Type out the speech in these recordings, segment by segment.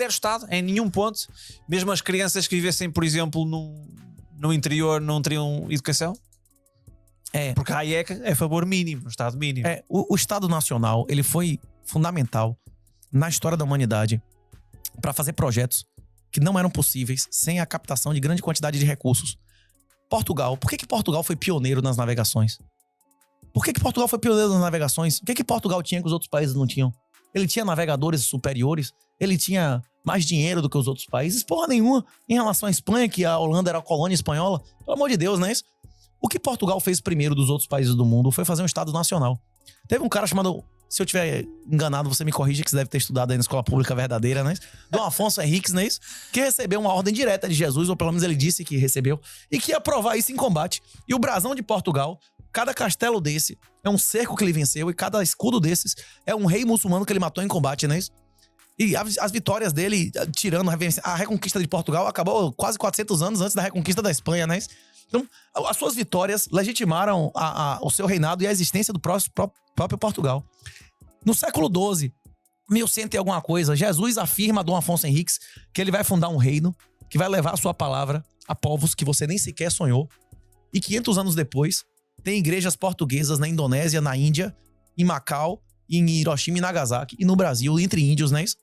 zero Estado, em nenhum ponto. Mesmo as crianças que vivessem, por exemplo, no interior não teriam educação. Porque a Hayek é a favor mínimo, o Estado mínimo. O Estado Nacional, ele foi fundamental na história da humanidade para fazer projetos que não eram possíveis sem a captação de grande quantidade de recursos. Portugal, por que Portugal foi pioneiro nas navegações? Por que Portugal foi pioneiro nas navegações? O que Portugal tinha que os outros países não tinham? Ele tinha navegadores superiores? Ele tinha mais dinheiro do que os outros países? Porra nenhuma. Em relação à Espanha, que a Holanda era a colônia espanhola. Pelo amor de Deus, não é isso? O que Portugal fez primeiro dos outros países do mundo foi fazer um Estado Nacional. Teve um cara chamado... Se eu tiver enganado, você me corrige, que você deve ter estudado aí na escola pública verdadeira, né? Dom Afonso Henriques, não é isso? Que recebeu uma ordem direta de Jesus, ou pelo menos ele disse que recebeu, e que ia provar isso em combate. E o brasão de Portugal, cada castelo desse é um cerco que ele venceu, e cada escudo desses é um rei muçulmano que ele matou em combate, não é isso? E as vitórias dele, tirando a reconquista de Portugal, acabou quase 400 anos antes da reconquista da Espanha, não é isso? Então, as suas vitórias legitimaram o seu reinado e a existência do próprio Portugal. No século XII, 1100 e alguma coisa, Jesus afirma a Dom Afonso Henriques que ele vai fundar um reino que vai levar a sua palavra a povos que você nem sequer sonhou. E 500 anos depois, tem igrejas portuguesas na Indonésia, na Índia, em Macau, em Hiroshima e Nagasaki, e no Brasil, entre índios, não é isso?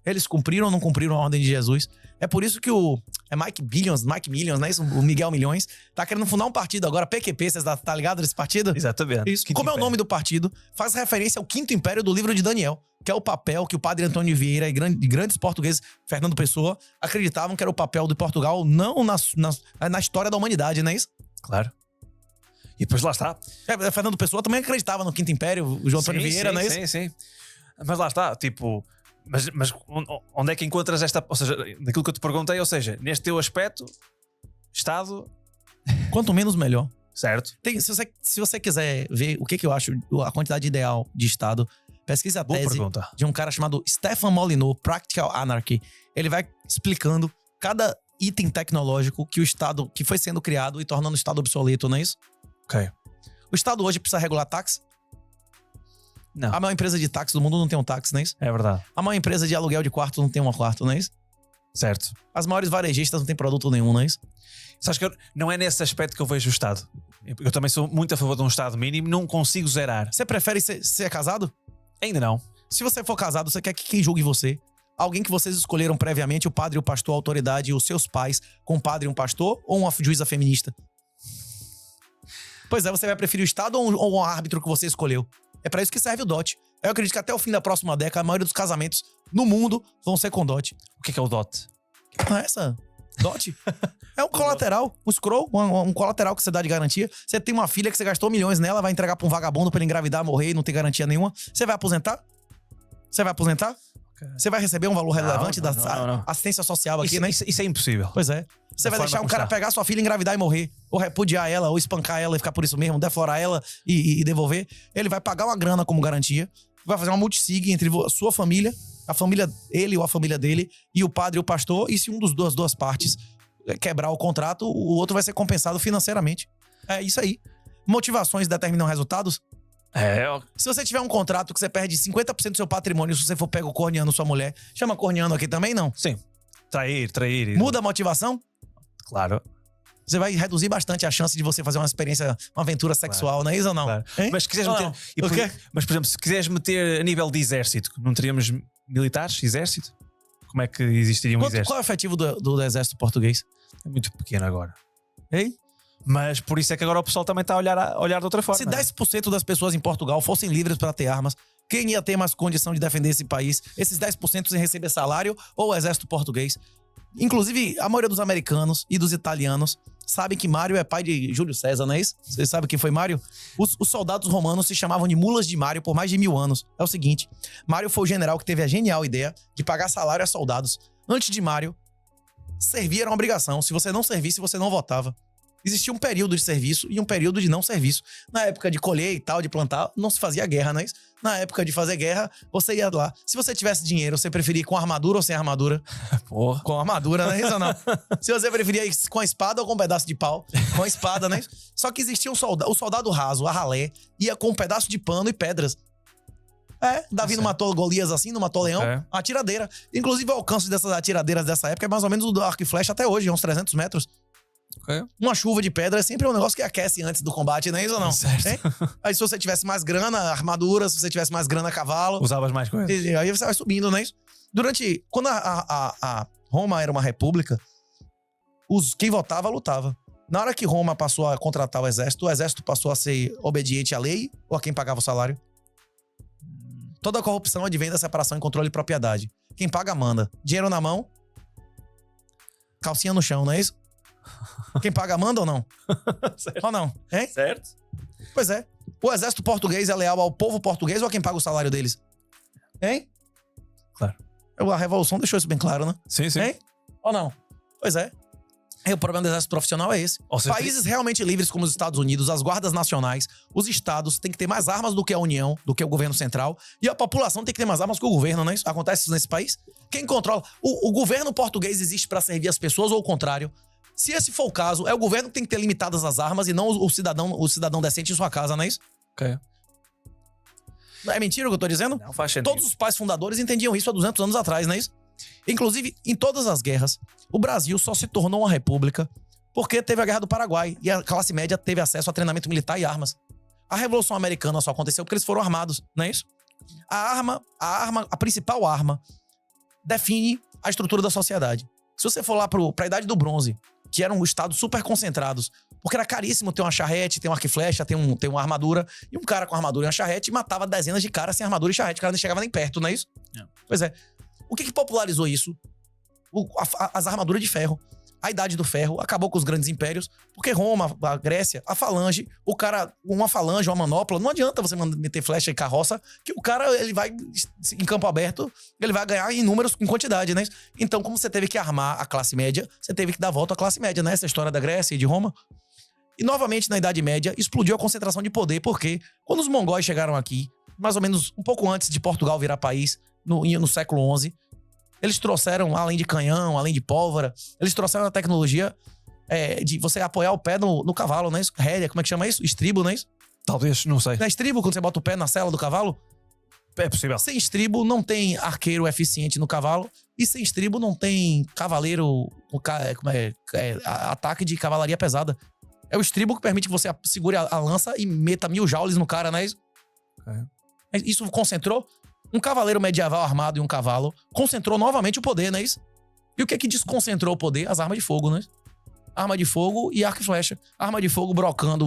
Eles cumpriram ou não cumpriram a ordem de Jesus? É por isso que Mike Millions, né? Isso, o Miguel Milhões, tá querendo fundar um partido agora, PQP, você tá ligado desse partido? Exatamente. Isso. Como é o nome do partido? Faz referência ao Quinto Império do livro de Daniel, que é o papel que o padre Antônio Vieira e grandes portugueses, Fernando Pessoa, acreditavam que era o papel de Portugal, não na história da humanidade, não é isso? Claro. E depois lá está. Fernando Pessoa também acreditava no Quinto Império, o João Antônio Vieira, não é isso? Sim. Mas lá está, tipo... Mas onde é que encontras esta... Ou seja, daquilo que eu te perguntei, ou seja, neste teu aspecto, Estado... Quanto menos, melhor. Certo. Se você quiser ver o que eu acho a quantidade ideal de Estado, pesquisa a tese de um cara chamado Stefan Molyneux, Practical Anarchy. Ele vai explicando cada item tecnológico que o Estado, que foi sendo criado e tornando o Estado obsoleto, não é isso? Ok. O Estado hoje precisa regular táxi? Não. A maior empresa de táxi do mundo não tem um táxi, não é isso? É verdade. A maior empresa de aluguel de quarto não tem um quarto, não é isso? Certo. As maiores varejistas não têm produto nenhum, não é isso? Sabes que não é nesse aspecto que eu vejo o Estado. Eu também sou muito a favor de um Estado mínimo, não consigo zerar. Você prefere ser casado? Ainda não. Se você for casado, você quer que quem julgue você? Alguém que vocês escolheram previamente, o padre, o pastor, a autoridade, os seus pais, com um padre e um pastor, ou uma juíza feminista? Pois é, você vai preferir o Estado ou um árbitro que você escolheu? É pra isso que serve o DOT. Eu acredito que até o fim da próxima década, a maioria dos casamentos no mundo vão ser com DOT. O que é o DOT? Não é essa? DOT? É um colateral, um scroll, um colateral que você dá de garantia. Você tem uma filha que você gastou milhões nela, vai entregar pra um vagabundo pra ele engravidar, morrer e não ter garantia nenhuma. Você vai aposentar? Você vai aposentar? Você vai receber um valor relevante da assistência social aqui, né? Isso é impossível. Pois é. Você vai deixar um cara pegar sua filha, engravidar e morrer, ou repudiar ela, ou espancar ela e ficar por isso mesmo, deflorar ela e devolver. Ele vai pagar uma grana como garantia, vai fazer uma multisig entre a sua família, ele ou a família dele, e o padre e o pastor, e se um das duas partes quebrar o contrato, o outro vai ser compensado financeiramente. É isso aí. Motivações determinam resultados? Se você tiver um contrato que você perde 50% do seu patrimônio se você for pego corneando sua mulher, chama corneando aqui também, não? Sim. Trair. Muda a motivação? Claro. Você vai reduzir bastante a chance de você fazer uma experiência, uma aventura sexual, claro. Não é isso ou não? Claro. Mas, por exemplo, se quiseres meter a nível de exército, não teríamos militares, exército? Como é que existiria um exército? Qual é o efetivo do exército português? É muito pequeno agora. Hein? Mas por isso é que agora o pessoal também está a olhar de outra forma. Se 10% das pessoas em Portugal fossem livres para ter armas, quem ia ter mais condição de defender esse país? Esses 10% sem receber salário ou o exército português? Inclusive, a maioria dos americanos e dos italianos sabem que Mário é pai de Júlio César, não é isso? Vocês sabem quem foi Mário? Os soldados romanos se chamavam de mulas de Mário por mais de 1000 anos. É o seguinte, Mário foi o general que teve a genial ideia de pagar salário a soldados. Antes de Mário, servir era uma obrigação. Se você não servisse, você não votava. Existia um período de serviço e um período de não serviço. Na época de colher e tal, de plantar, não se fazia guerra, não é isso? Na época de fazer guerra, você ia lá. Se você tivesse dinheiro, você preferia ir com armadura ou sem armadura? Porra. Com armadura, não é isso ou não? Se você preferia ir com a espada ou com um pedaço de pau? Com a espada, né? Só que existia o soldado raso, a ralé, ia com um pedaço de pano e pedras. Davi não matou Golias assim, não matou Leão. Uma atiradeira. Inclusive, o alcance dessas atiradeiras dessa época é mais ou menos o do arco e flecha até hoje, uns 300 metros. Uma chuva de pedra é sempre um negócio que aquece antes do combate, não é isso ou não? Certo. Aí se você tivesse mais grana, armadura, se você tivesse mais grana, cavalo. Usavas mais coisas. E aí você vai subindo, não é isso? Quando a Roma era uma república, quem votava, lutava. Na hora que Roma passou a contratar o exército passou a ser obediente à lei ou a quem pagava o salário? Toda a corrupção advém da separação e controle de propriedade. Quem paga, manda. Dinheiro na mão, calcinha no chão, não é isso? Quem paga, manda ou não? Ou não? Hein? Certo. Pois é. O exército português é leal ao povo português ou a quem paga o salário deles? Hein? Claro. A Revolução deixou isso bem claro, né? Sim. Hein? Ou não? Pois é. E o problema do exército profissional é esse. Países realmente livres como os Estados Unidos, as guardas nacionais, os estados têm que ter mais armas do que a União, do que o governo central. E a população tem que ter mais armas que o governo, não é isso? Acontece isso nesse país? Quem controla? O governo português existe para servir as pessoas ou o contrário? Se esse for o caso, é o governo que tem que ter limitadas as armas e não o cidadão decente em sua casa, não é isso? É mentira o que eu tô dizendo? Não faz sentido. Todos os pais fundadores entendiam isso há 200 anos atrás, não é isso? Inclusive, em todas as guerras, o Brasil só se tornou uma república porque teve a Guerra do Paraguai e a classe média teve acesso a treinamento militar e armas. A Revolução Americana só aconteceu porque eles foram armados, não é isso? A principal arma define a estrutura da sociedade. Se você for lá pra Idade do Bronze, que eram estados super concentrados, porque era caríssimo ter uma charrete, ter um arco e flecha, ter uma armadura, e um cara com armadura e uma charrete matava dezenas de caras sem armadura e charrete, o cara não chegava nem perto, não é isso? Pois é. O que popularizou isso? As armaduras de ferro. A Idade do Ferro acabou com os grandes impérios, porque Roma, a Grécia, a falange, uma falange, uma manopla, não adianta você meter flecha e carroça, que o cara, ele vai, em campo aberto, ele vai ganhar em números, em quantidade, né? Então, como você teve que armar a classe média, você teve que dar volta à classe média, né? Essa história da Grécia e de Roma. E, novamente, na Idade Média, explodiu a concentração de poder, porque quando os mongóis chegaram aqui, mais ou menos um pouco antes de Portugal virar país, no século XI, eles trouxeram, além de canhão, além de pólvora, eles trouxeram a tecnologia de você apoiar o pé no cavalo, não é isso? Rédea, como é que chama isso? Estribo, não é isso? Talvez, não sei. Não é estribo quando você bota o pé na sela do cavalo? É possível. Sem estribo não tem arqueiro eficiente no cavalo e sem estribo não tem cavaleiro, ataque de cavalaria pesada. É o estribo que permite que você segure a lança e meta 1000 joules no cara, não é isso? Isso concentrou? Um cavaleiro medieval armado e um cavalo concentrou novamente o poder, não é isso? E o que é que desconcentrou o poder? As armas de fogo, não é isso? Arma de fogo e arco e flecha. Arma de fogo brocando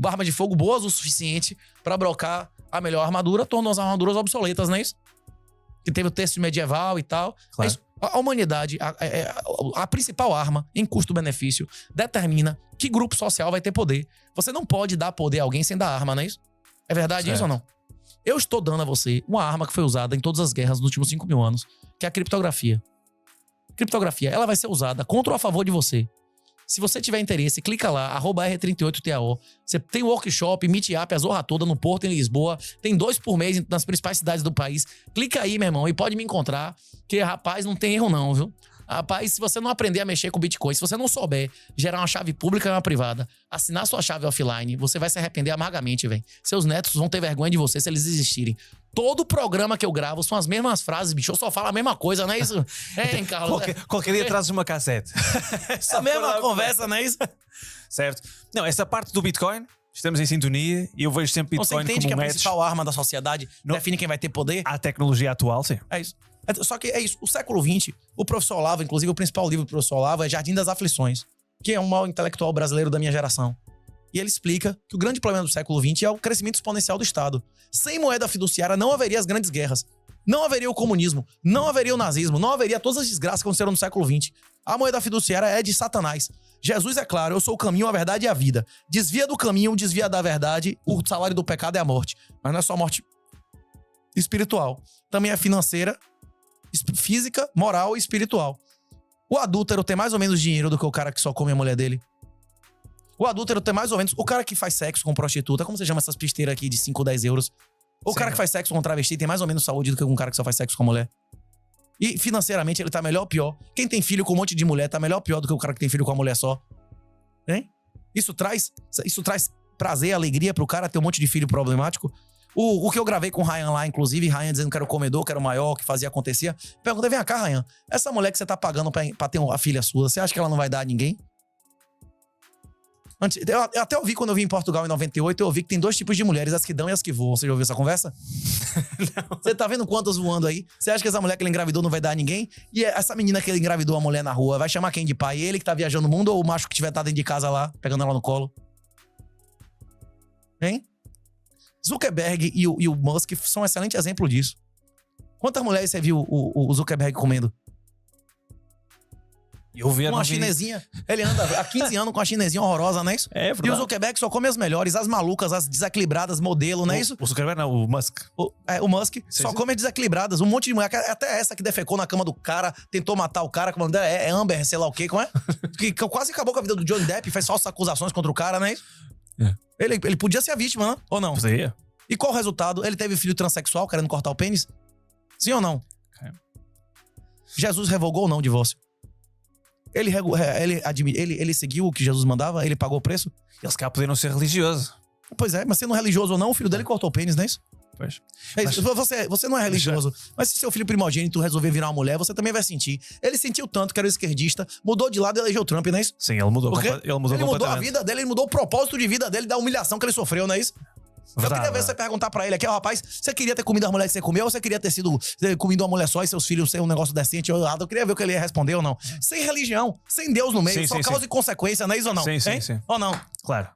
arma de fogo boas o suficiente pra brocar a melhor armadura, tornou as armaduras obsoletas, não é isso? Que teve o texto medieval e tal. Claro. É isso. A humanidade, a principal arma em custo-benefício, determina que grupo social vai ter poder. Você não pode dar poder a alguém sem dar arma, não é isso? É verdade isso ou não? Eu estou dando a você uma arma que foi usada em todas as guerras nos últimos 5.000 anos, que é a criptografia. Criptografia, ela vai ser usada contra ou a favor de você. Se você tiver interesse, clica lá, @R38TAO. Você tem workshop, meetup, a zorra toda no Porto, em Lisboa. Tem 2 por mês nas principais cidades do país. Clica aí, meu irmão, e pode me encontrar. Que, rapaz, não tem erro não, viu? Rapaz, se você não aprender a mexer com Bitcoin, se você não souber gerar uma chave pública e uma privada, assinar sua chave offline, você vai se arrepender amargamente, velho. Seus netos vão ter vergonha de você se eles existirem. Todo programa que eu gravo são as mesmas frases, bicho. Eu só falo a mesma coisa, não é isso? Hein, Carlos? Qualquer dia trazes uma cassete. É a mesma conversa, não é isso? Certo. Não, essa parte do Bitcoin, estamos em sintonia e eu vejo sempre Bitcoin você entende como que a principal arma da sociedade define quem vai ter poder? A tecnologia atual, sim. É isso. Só que é isso. O século XX, o professor Olavo, inclusive o principal livro do professor Olavo é Jardim das Aflições, que é um maior intelectual brasileiro da minha geração. E ele explica que o grande problema do século XX é o crescimento exponencial do Estado. Sem moeda fiduciária não haveria as grandes guerras. Não haveria o comunismo. Não haveria o nazismo. Não haveria todas as desgraças que aconteceram no século XX. A moeda fiduciária é de Satanás. Jesus é claro, eu sou o caminho, a verdade e a vida. Desvia do caminho, desvia da verdade, o salário do pecado é a morte. Mas não é só morte espiritual. Também é financeira, física, moral e espiritual. O adúltero tem mais ou menos dinheiro do que o cara que só come a mulher dele. O adúltero tem mais ou menos... O cara que faz sexo com prostituta, como você chama essas pisteiras aqui de 5 ou 10 euros? O cara que faz sexo com travesti tem mais ou menos saúde do que um cara que só faz sexo com a mulher. E financeiramente ele tá melhor ou pior? Quem tem filho com um monte de mulher tá melhor ou pior do que o cara que tem filho com a mulher só? Hein? Isso traz prazer, alegria pro cara ter um monte de filho problemático? O que eu gravei com o Ryan lá, inclusive, Ryan dizendo que era o comedor, que era o maior, que fazia acontecia. Perguntei, vem cá, Ryan, essa mulher que você tá pagando pra ter a filha sua, você acha que ela não vai dar a ninguém? Eu até ouvi quando eu vim em Portugal em 98, eu ouvi que tem 2 tipos de mulheres, as que dão e as que voam. Você já ouviu essa conversa? Não. Você tá vendo quantas voando aí? Você acha que essa mulher que ele engravidou não vai dar a ninguém? E essa menina que ele engravidou a mulher na rua, vai chamar quem de pai? Ele que tá viajando o mundo ou o macho que tiver tá dentro de casa lá, pegando ela no colo? Hein? Zuckerberg e o Musk são um excelente exemplo disso. Quantas mulheres você viu o Zuckerberg comendo? Eu vi uma chinesinha. Ele anda há 15 anos com a chinesinha horrorosa, não é isso? É verdade. E o Zuckerberg só come as melhores, as malucas, as desequilibradas, modelo, não é isso? O Zuckerberg não, o Musk. O Musk só come as desequilibradas. Um monte de mulher, até essa que defecou na cama do cara, tentou matar o cara, como é Amber, sei lá o quê, como é? que quase acabou com a vida do Johnny Depp, fez falsas acusações contra o cara, não é isso? É. Ele podia ser a vítima, né? Ou não? Podia. E qual o resultado? Ele teve filho transexual querendo cortar o pênis? Sim ou não? É. Jesus revogou ou não o divórcio? Ele seguiu o que Jesus mandava? Ele pagou o preço? Eles cá poderiam ser religiosos. Pois é, mas sendo religioso ou não, o filho dele cortou o pênis, não é isso? Pois. Você não é religioso, mas se seu filho primogênito resolver virar uma mulher, você também vai sentir. Ele sentiu tanto que era esquerdista, mudou de lado e elegeu o Trump, não é isso? Sim, ele mudou completamente. Ele mudou a vida dele, ele mudou o propósito de vida dele, da humilhação que ele sofreu, não é isso? Verdade, eu queria ver você perguntar pra ele aqui, rapaz, você queria ter comido a mulher que você comeu ou você queria ter comido uma mulher só e seus filhos ser um negócio decente ou errado? Eu queria ver o que ele ia responder ou não. Sem religião, sem Deus no meio, só causa e consequência, não é isso ou não? Sim. Ou não? Claro.